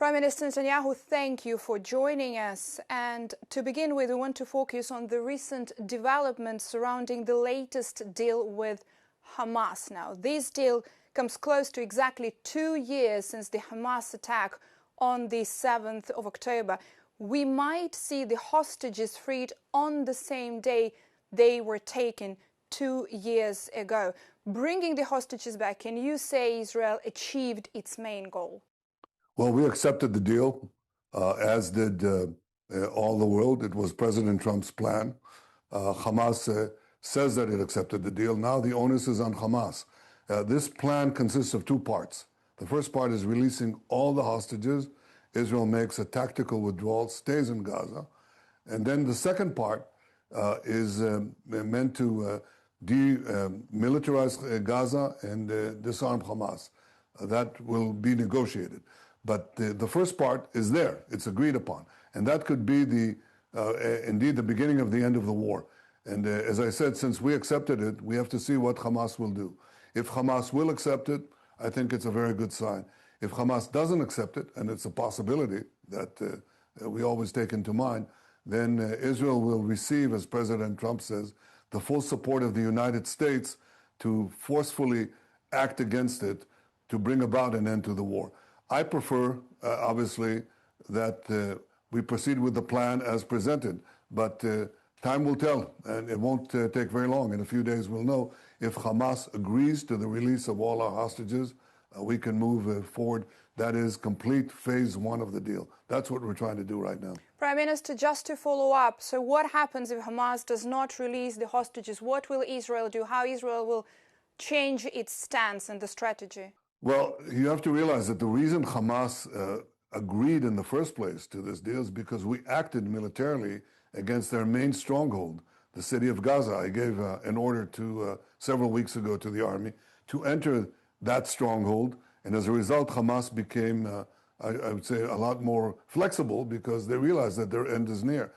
Prime Minister Netanyahu, thank you for joining us. And to begin with, we want to focus on the recent developments surrounding the latest deal with Hamas. Now, this deal comes close to exactly 2 years since the Hamas attack on the 7th of October. We might see the hostages freed on the same day they were taken 2 years ago. Bringing the hostages back, can you say Israel achieved its main goal? Well, we accepted the deal, as did all the world. It was President Trump's plan. Hamas says that it accepted the deal. Now the onus is on Hamas. This plan consists of 2 parts. The first part is releasing all the hostages. Israel makes a tactical withdrawal, stays in Gaza. And then the second part is meant to demilitarize Gaza and disarm Hamas. That will be negotiated. But the first part is there. It's agreed upon. And that could be indeed the beginning of the end of the war. And as I said, since we accepted it, we have to see what Hamas will do. If Hamas will accept it, I think it's a very good sign. If Hamas doesn't accept it, and it's a possibility that we always take into mind, then Israel will receive, as President Trump says, the full support of the United States to forcefully act against it to bring about an end to the war. I prefer, obviously, that we proceed with the plan as presented, but time will tell, and it won't take very long. In a few days, we'll know if Hamas agrees to the release of all our hostages. We can move forward. That is complete phase 1 of the deal. That's what we're trying to do right now. Prime Minister, just to follow up, so what happens if Hamas does not release the hostages? What will Israel do? How Israel will change its stance and the strategy? Well, you have to realize that the reason Hamas agreed in the first place to this deal is because we acted militarily against their main stronghold, the city of Gaza. I gave an order to several weeks ago to the army to enter that stronghold, and as a result, Hamas became, I would say, a lot more flexible because they realized that their end is near.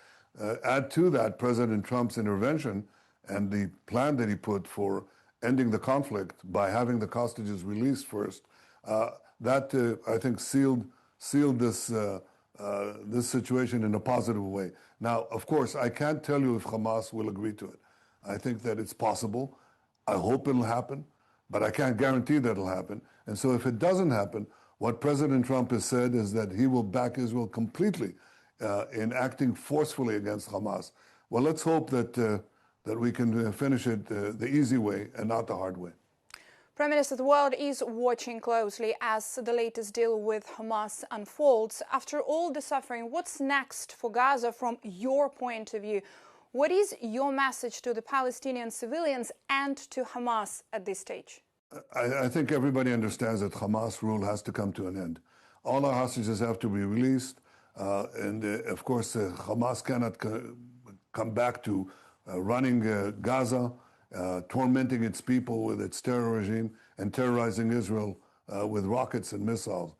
Add to that President Trump's intervention and the plan that he put for ending the conflict by having the hostages released first. That I think sealed this this situation in a positive way. Now, of course, I can't tell you if Hamas will agree to it. I think that it's possible. I hope it'll happen, but I can't guarantee that it'll happen. And so if it doesn't happen, what President Trump has said is that he will back Israel completely in acting forcefully against Hamas. Well, let's hope that that we can finish it the easy way and not the hard way. Prime Minister, the world is watching closely as the latest deal with Hamas unfolds. After all the suffering, what's next for Gaza from your point of view? What is your message to the Palestinian civilians and to Hamas at this stage? I think everybody understands that Hamas rule has to come to an end. All our hostages have to be released. Of course, Hamas cannot come back to running Gaza, tormenting its people with its terror regime, and terrorizing Israel with rockets and missiles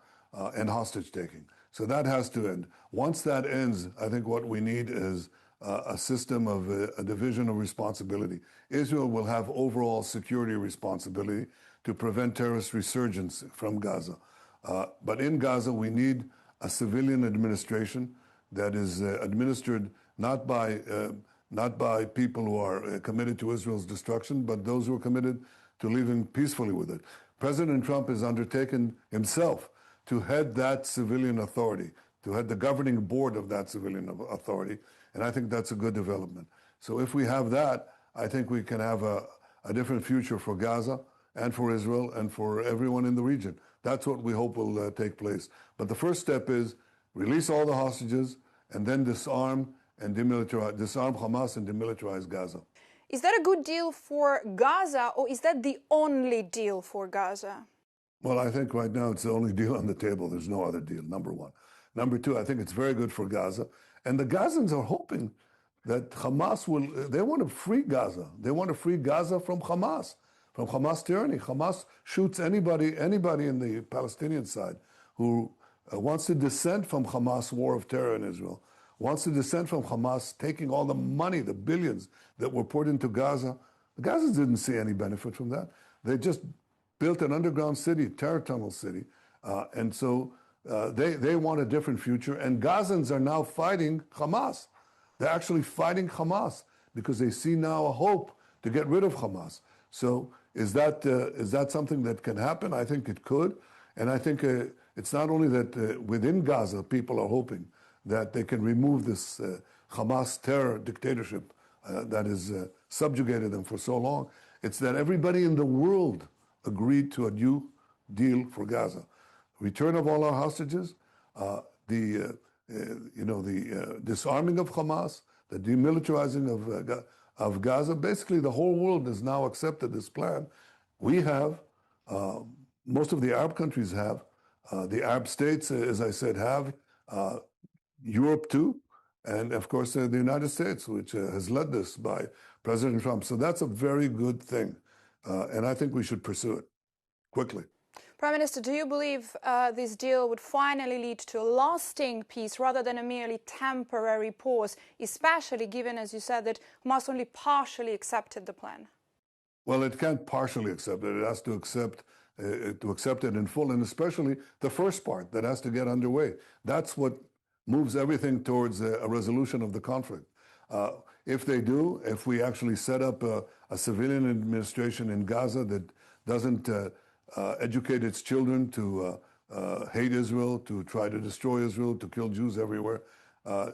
and hostage-taking. So that has to end. Once that ends, I think what we need is a system of a division of responsibility. Israel will have overall security responsibility to prevent terrorist resurgence from Gaza. But in Gaza, we need a civilian administration that is administered not by people who are committed to Israel's destruction, but those who are committed to living peacefully with it. President Trump has undertaken himself to head that civilian authority, to head the governing board of that civilian authority, and I think that's a good development. So if we have that, I think we can have a different future for Gaza and for Israel and for everyone in the region. That's what we hope will take place. But the first step is release all the hostages and then disarm Hamas and demilitarize Gaza. Is that a good deal for Gaza, or is that the only deal for Gaza? Well, I think right now it's the only deal on the table. There's no other deal, number one. Number two, I think it's very good for Gaza. And the Gazans are hoping that Hamas they want to free Gaza. They want to free Gaza from Hamas tyranny. Hamas shoots anybody in the Palestinian side who wants to dissent from Hamas' war of terror in Israel, wants to dissent from Hamas taking all the money, the billions that were poured into Gaza. The Gazans didn't see any benefit from that. They just built an underground city, terror tunnel city. And so They want a different future, and Gazans are now fighting Hamas. They're actually fighting Hamas because they see now a hope to get rid of Hamas. So is that something that can happen? I think it could. And I think it's not only that within Gaza people are hoping that they can remove this Hamas terror dictatorship that has subjugated them for so long. It's that everybody in the world agreed to a new deal for Gaza. Return of all our hostages, the disarming of Hamas, the demilitarizing of Gaza. Basically, the whole world has now accepted this plan. We have, most of the Arab countries have, the Arab states, as I said, have, Europe too, and of course the United States, which has led this by President Trump. So that's a very good thing, and I think we should pursue it quickly. Prime Minister, do you believe this deal would finally lead to a lasting peace rather than a merely temporary pause, especially given, as you said, that Hamas only partially accepted the plan? Well, it can't partially accept it. It has to accept it in full, and especially the first part that has to get underway. That's what moves everything towards a resolution of the conflict. If they do, if we actually set up a civilian administration in Gaza that doesn't educate its children to hate Israel, to try to destroy Israel, to kill Jews everywhere.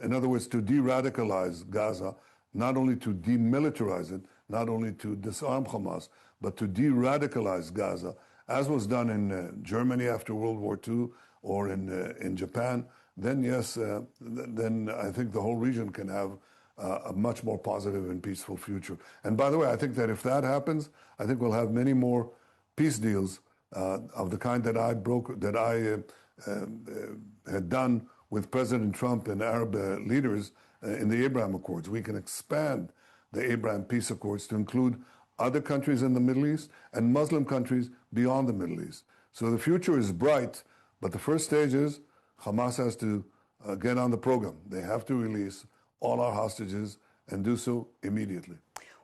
In other words, to de-radicalize Gaza, not only to demilitarize it, not only to disarm Hamas, but to de-radicalize Gaza, as was done in Germany after World War II or in Japan, then yes, then I think the whole region can have a much more positive and peaceful future. And by the way, I think that if that happens, I think we'll have many more peace deals of the kind that I had done with President Trump and Arab leaders in the Abraham Accords. We can expand the Abraham Peace Accords to include other countries in the Middle East and Muslim countries beyond the Middle East. So the future is bright, but the first stage is Hamas has to get on the program. They have to release all our hostages and do so immediately.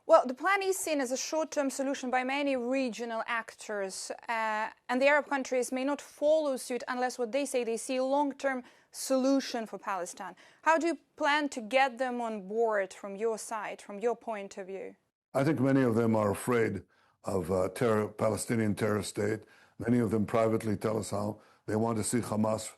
Well, the plan is seen as a short-term solution by many regional actors, and the Arab countries may not follow suit unless what they say they see a long-term solution for Palestine. How do you plan to get them on board from your side, from your point of view? I think many of them are afraid of a Palestinian terrorist state. Many of them privately tell us how they want to see Hamas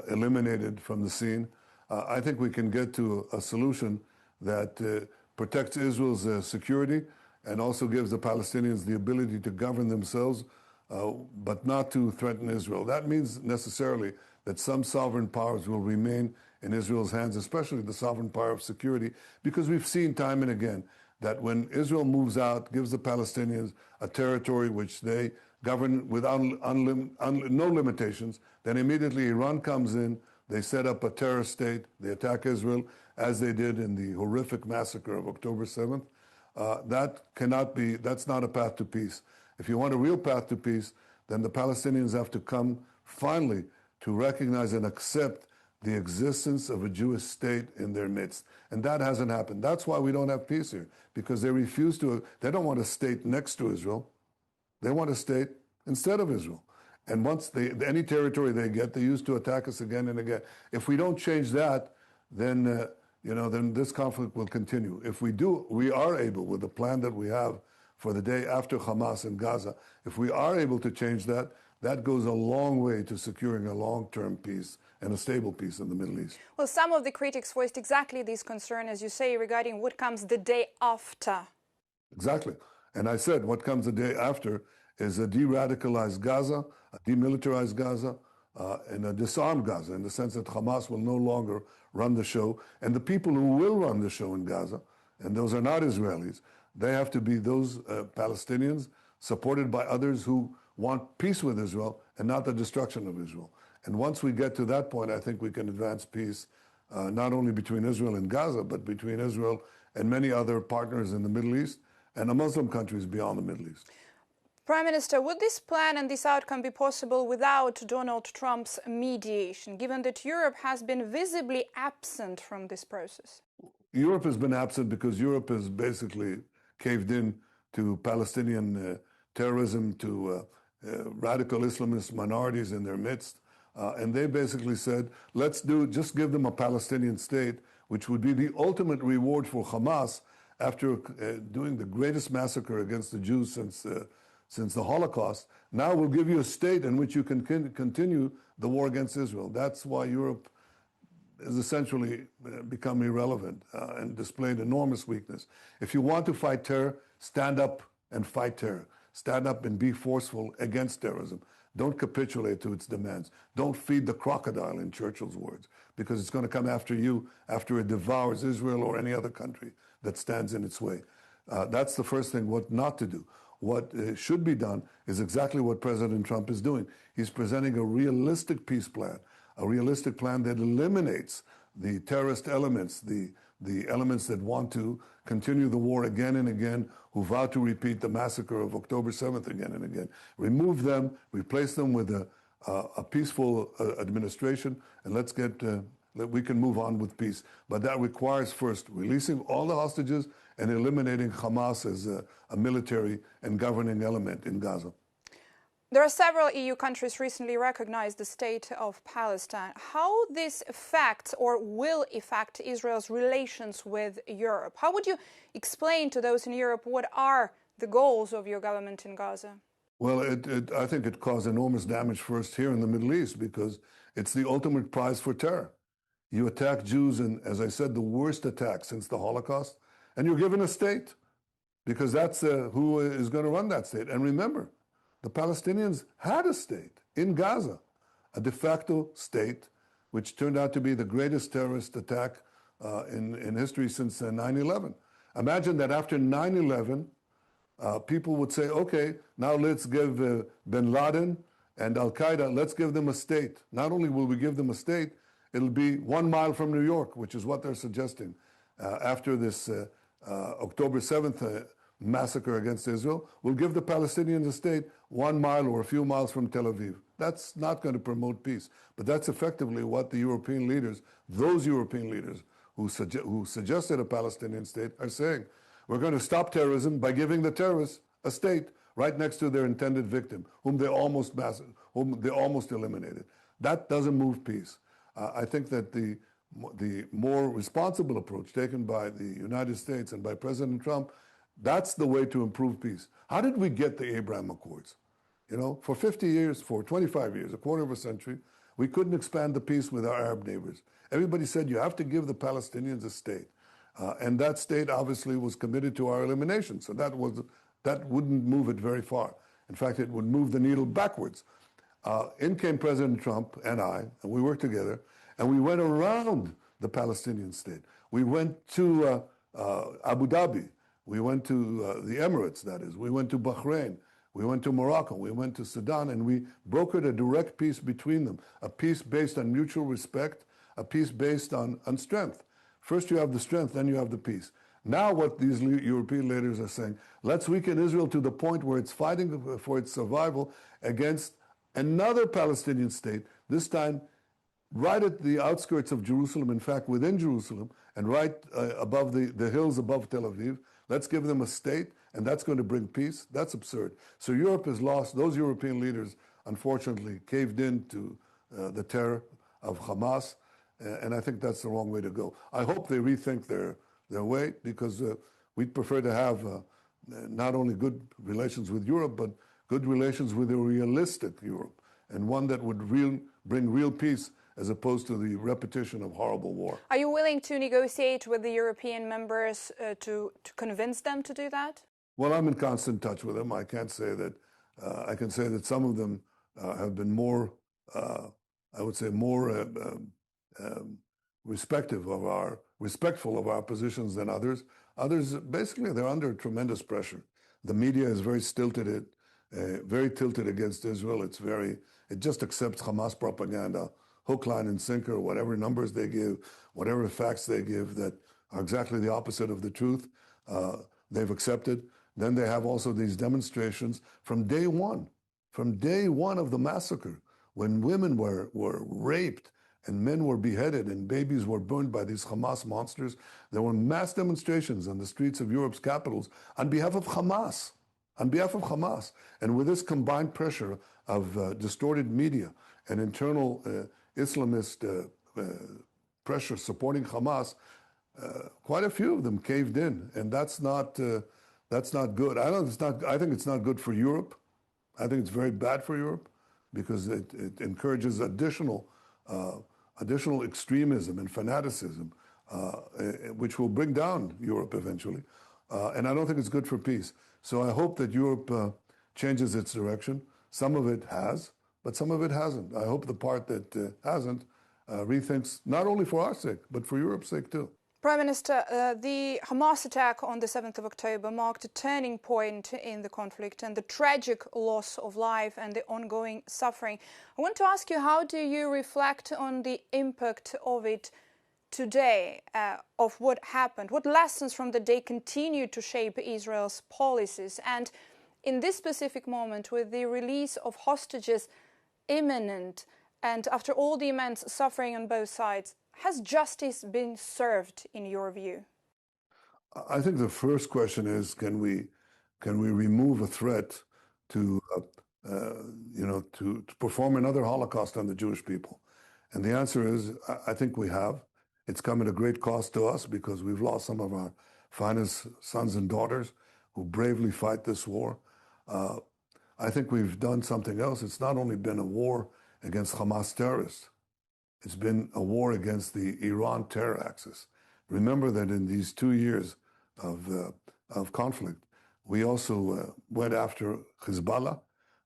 eliminated from the scene. I think we can get to a solution that protects Israel's security and also gives the Palestinians the ability to govern themselves, but not to threaten Israel. That means necessarily that some sovereign powers will remain in Israel's hands, especially the sovereign power of security, because we've seen time and again that when Israel moves out, gives the Palestinians a territory which they govern without no limitations, then immediately Iran comes in, they set up a terror state, they attack Israel, as they did in the horrific massacre of October 7th. That's not a path to peace. If you want a real path to peace, then the Palestinians have to come finally to recognize and accept the existence of a Jewish state in their midst. And that hasn't happened. That's why we don't have peace here, because they refuse to, they don't want a state next to Israel. They want a state instead of Israel. And once any territory they get, they used to attack us again and again. If we don't change that, then then this conflict will continue. If we do, we are able, with the plan that we have for the day after Hamas in Gaza, if we are able to change that, that goes a long way to securing a long-term peace and a stable peace in the Middle East. Well, some of the critics voiced exactly this concern, as you say, regarding what comes the day after. Exactly. And I said what comes the day after is a de-radicalized Gaza, a demilitarized Gaza, and a disarmed Gaza, in the sense that Hamas will no longer run the show. And the people who will run the show in Gaza, and those are not Israelis, they have to be those Palestinians supported by others who want peace with Israel and not the destruction of Israel. And once we get to that point, I think we can advance peace not only between Israel and Gaza, but between Israel and many other partners in the Middle East and the Muslim countries beyond the Middle East. Prime Minister, would this plan and this outcome be possible without Donald Trump's mediation, given that Europe has been visibly absent from this process? Europe has been absent because Europe has basically caved in to Palestinian terrorism, to radical Islamist minorities in their midst. And they basically said, just give them a Palestinian state, which would be the ultimate reward for Hamas after doing the greatest massacre against the Jews since the Holocaust. Now we'll give you a state in which you can continue the war against Israel. That's why Europe has essentially become irrelevant and displayed enormous weakness. If you want to fight terror, stand up and fight terror. Stand up and be forceful against terrorism. Don't capitulate to its demands. Don't feed the crocodile, in Churchill's words, because it's going to come after you after it devours Israel or any other country that stands in its way. That's the first thing, what not to do. What should be done is exactly what President Trump is doing. He's presenting a realistic peace plan, a realistic plan that eliminates the terrorist elements, the elements that want to continue the war again and again, who vow to repeat the massacre of October 7th again and again. Remove them, replace them with a peaceful administration, and we can move on with peace. But that requires first releasing all the hostages and eliminating Hamas as a military and governing element in Gaza. There are several EU countries recently recognized the state of Palestine. How this affects or will affect Israel's relations with Europe? How would you explain to those in Europe what are the goals of your government in Gaza? Well, I think it caused enormous damage first here in the Middle East because it's the ultimate prize for terror. You attack Jews in, as I said, the worst attack since the Holocaust, and you're given a state because that's who is going to run that state. And remember, the Palestinians had a state in Gaza, a de facto state, which turned out to be the greatest terrorist attack in history since 9/11. Imagine that after 9/11, people would say, okay, now let's give bin Laden and Al-Qaeda, let's give them a state. Not only will we give them a state, it'll be 1 mile from New York, which is what they're suggesting. After this October 7th massacre against Israel, we'll give the Palestinians a state 1 mile or a few miles from Tel Aviv. That's not going to promote peace. But that's effectively what the European leaders, those European leaders who suggested a Palestinian state, are saying. We're going to stop terrorism by giving the terrorists a state right next to their intended victim, whom they almost eliminated. That doesn't move peace. I think that the more responsible approach taken by the United States and by President Trump, that's the way to improve peace. How did we get the Abraham Accords? You know, for 50 years, for 25 years, a quarter of a century, we couldn't expand the peace with our Arab neighbors. Everybody said you have to give the Palestinians a state. And that state obviously was committed to our elimination. So that wouldn't move it very far. In fact, it would move the needle backwards. In came President Trump and I, and we worked together, and we went around the Palestinian state. We went to Abu Dhabi. We went to the Emirates, that is. We went to Bahrain. We went to Morocco. We went to Sudan, and we brokered a direct peace between them, a peace based on mutual respect, a peace based on strength. First you have the strength, then you have the peace. Now what these European leaders are saying, let's weaken Israel to the point where it's fighting for its survival against another Palestinian state, this time right at the outskirts of Jerusalem, in fact, within Jerusalem, and right above the hills above Tel Aviv. Let's give them a state, and that's going to bring peace. That's absurd. So Europe has lost. Those European leaders, unfortunately, caved in to the terror of Hamas, and I think that's the wrong way to go. I hope they rethink their way, because we'd prefer to have not only good relations with Europe, but good relations with a realistic Europe, and one that would bring real peace as opposed to the repetition of horrible war. Are you willing to negotiate with the European members to convince them to do that? Well, I'm in constant touch with them. I can't say that. I can say that some of them have been more, I would say, more respectful of our positions than others. Others, basically, they're under tremendous pressure. The media is very tilted against Israel. It just accepts Hamas propaganda, hook, line, and sinker, whatever numbers they give, whatever facts they give that are exactly the opposite of the truth, they've accepted. Then they have also these demonstrations from day one of the massacre, when women were raped and men were beheaded and babies were burned by these Hamas monsters. There were mass demonstrations on the streets of Europe's capitals on behalf of Hamas. And with this combined pressure of distorted media and internal Islamist pressure supporting Hamas, quite a few of them caved in, and that's not good. I think it's not good for Europe. I think it's very bad for Europe because it encourages additional extremism and fanaticism, which will bring down Europe eventually. And I don't think it's good for peace. So I hope that Europe changes its direction. Some of it has, but some of it hasn't. I hope the part that hasn't rethinks, not only for our sake, but for Europe's sake too. Prime Minister, the Hamas attack on the 7th of October marked a turning point in the conflict and the tragic loss of life and the ongoing suffering. I want to ask you, how do you reflect on the impact of it today, of what happened? What lessons from the day continue to shape Israel's policies? And in this specific moment, with the release of hostages imminent, and after all the immense suffering on both sides, has justice been served in your view? I think the first question is, can we remove a threat to perform another Holocaust on the Jewish people? And the answer is, I think we have. It's come at a great cost to us because we've lost some of our finest sons and daughters who bravely fight this war. I think we've done something else. It's not only been a war against Hamas terrorists, it's been a war against the Iran terror axis. Remember that in these 2 years of conflict, we also went after Hezbollah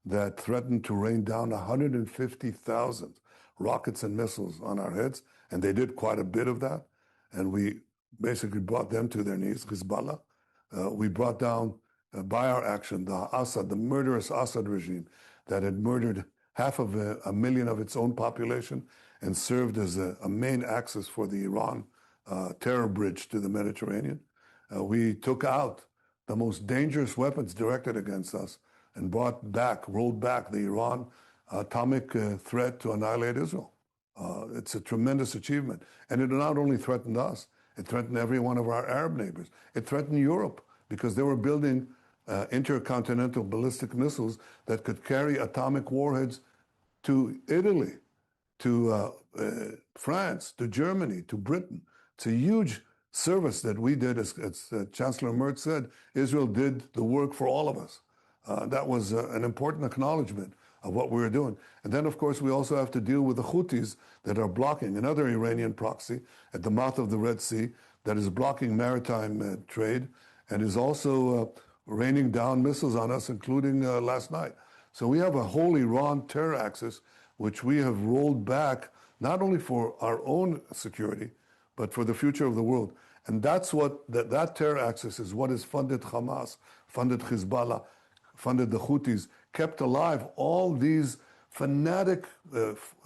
that threatened to rain down 150,000 rockets and missiles on our heads, and they did quite a bit of that, and we basically brought them to their knees, Hezbollah. We brought down, by our action, the murderous Assad regime that had murdered 500,000 of its own population and served as a main axis for the Iran terror bridge to the Mediterranean. We took out the most dangerous weapons directed against us and rolled back the Iran atomic threat to annihilate Israel. It's a tremendous achievement. And it not only threatened us, it threatened every one of our Arab neighbors. It threatened Europe because they were building intercontinental ballistic missiles that could carry atomic warheads to Italy, to France, to Germany, to Britain. It's a huge service that we did, as Chancellor Merz said. Israel did the work for all of us. That was an important acknowledgement of what we were doing. And then, of course, we also have to deal with the Houthis that are blocking, another Iranian proxy at the mouth of the Red Sea that is blocking maritime trade and is also raining down missiles on us, including last night. So we have a whole Iran terror axis, which we have rolled back, not only for our own security, but for the future of the world. And that's what, that terror axis is what has funded Hamas, funded Hezbollah, funded the Houthis, kept alive all these fanatic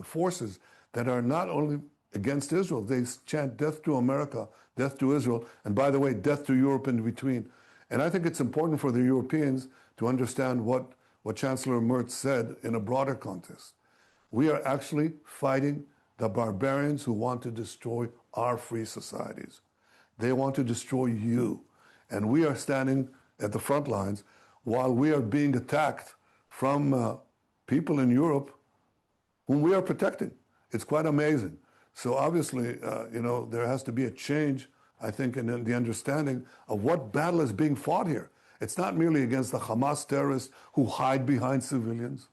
forces that are not only against Israel, they chant death to America, death to Israel, and by the way, death to Europe in between. And I think it's important for the Europeans to understand what Chancellor Merz said in a broader context. We are actually fighting the barbarians who want to destroy our free societies. They want to destroy you. And we are standing at the front lines while we are being attacked from people in Europe whom we are protecting. It's quite amazing. So obviously, there has to be a change, I think, in the understanding of what battle is being fought here. It's not merely against the Hamas terrorists who hide behind civilians,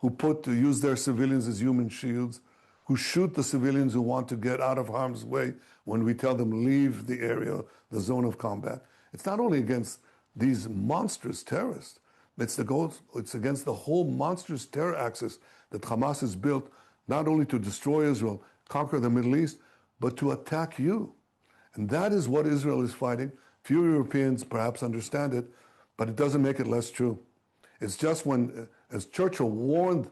who use their civilians as human shields, who shoot the civilians who want to get out of harm's way when we tell them leave the area, the zone of combat. It's not only against these monstrous terrorists, it's against the whole monstrous terror axis that Hamas has built, not only to destroy Israel, conquer the Middle East, but to attack you. And that is what Israel is fighting. Few Europeans perhaps understand it, but it doesn't make it less true. It's just when, as Churchill warned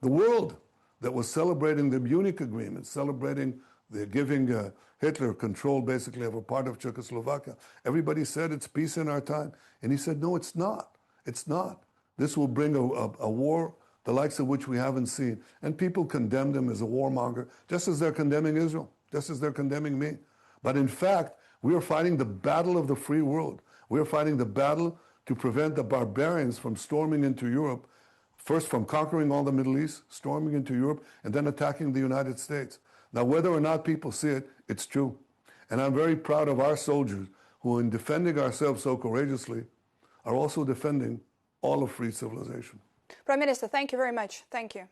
the world that was celebrating the Munich Agreement, celebrating the giving Hitler control basically of a part of Czechoslovakia, everybody said it's peace in our time. And he said, no, it's not. It's not. This will bring a war the likes of which we haven't seen. And people condemned him as a warmonger, just as they're condemning Israel, just as they're condemning me. But in fact, we are fighting the battle of the free world. We are fighting the battle to prevent the barbarians from storming into Europe, First from conquering all the Middle East, storming into Europe, and then attacking the United States. Now, whether or not people see it, it's true. And I'm very proud of our soldiers who, in defending ourselves so courageously, are also defending all of free civilization. Prime Minister, thank you very much. Thank you.